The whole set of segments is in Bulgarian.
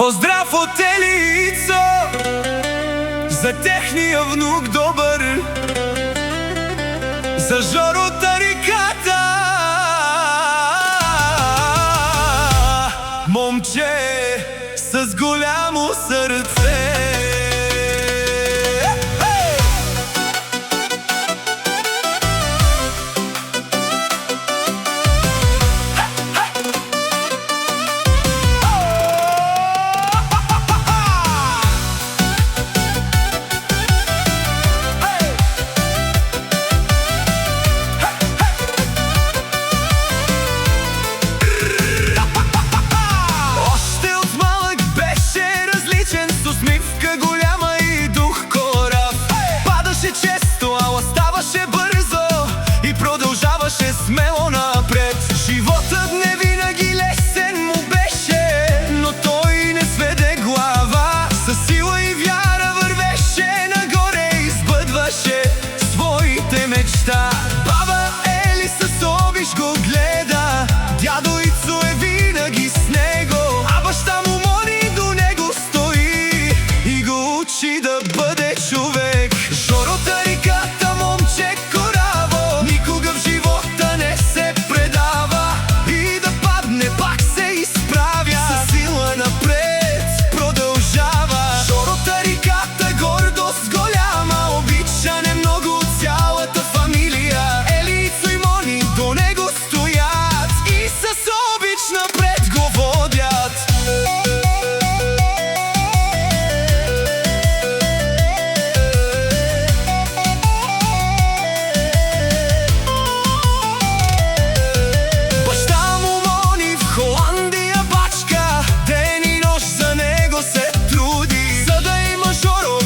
Поздрав от Ели и Ицо за техния внук добър, за Жоро Тариката, момче с голямо сърце. Смело напред. Животът не винаги лесен му беше, но той не сведе глава. Със сила и вяра вървеше нагоре и сбъдваше своите мечта. Баба Ели с обич го гледа, дядо Ицо е винаги с него, а баща му Мони до него стои и го учи да бъде човек. Жоро Тариката, момче кораво, никога в живота не се предава и да падне пак се изправя, със сила напред продължава. Жоро Тариката, гордост голяма, обичан е много от цялата фамилия. Ели, Ицо и Мони до него стоят и с обич напред го водят.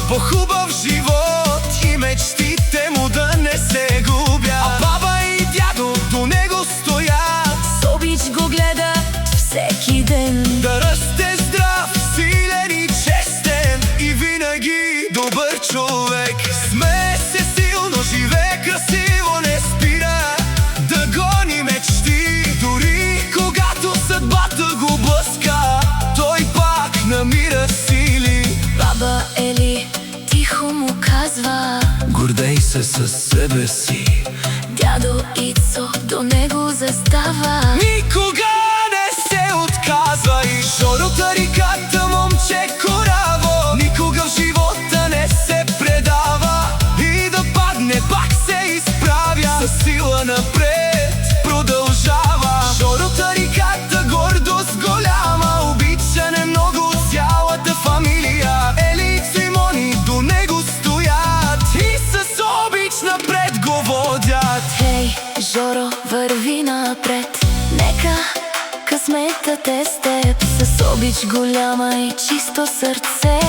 По-хубав живот и мечтите му да не се губят, а баба и дядо до него стоят, с обич го гледат всеки ден. да расте здрав, силен и честен и винаги добър човек. Смее се силно, живее красиво, не спира да гони мечти. Дори когато съдбата го блъска, той пак намира сили. Баба Ели тихо му казва: гордей се със себе си. дядо Ицо до него застава, никога не се отказва. И Жоро Тариката, момче кораво, никога в живота не се предава и да падне пак се изправя, със сила напред продължава. Жоро Тариката, гордост голяма, обичан е много от цялата фамилия. Ели, Ицо и Мони до него стоят и с обич напред го водят. хей, Жоро, върви напред, нека късметът е с теб. С обич голяма и чисто сърце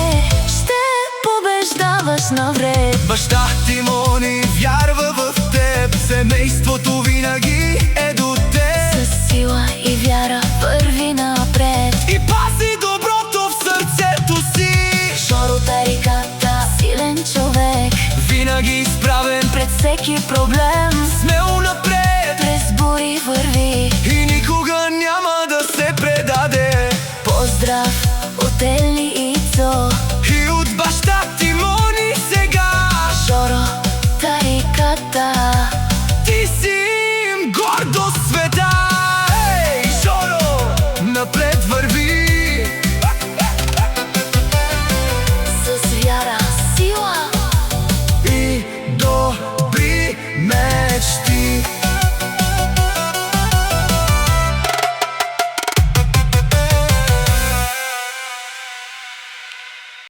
ще побеждаваш навред. Баща ти Мони вярва в теб, семейството винаги е до теб. Със сила и вяра върви напред и пази доброто в сърцето си. Жоро Тариката, силен човек, винаги изправен пред всеки проблем, смело напред през бури върви и никога няма да се предаде. Поздрав от Ели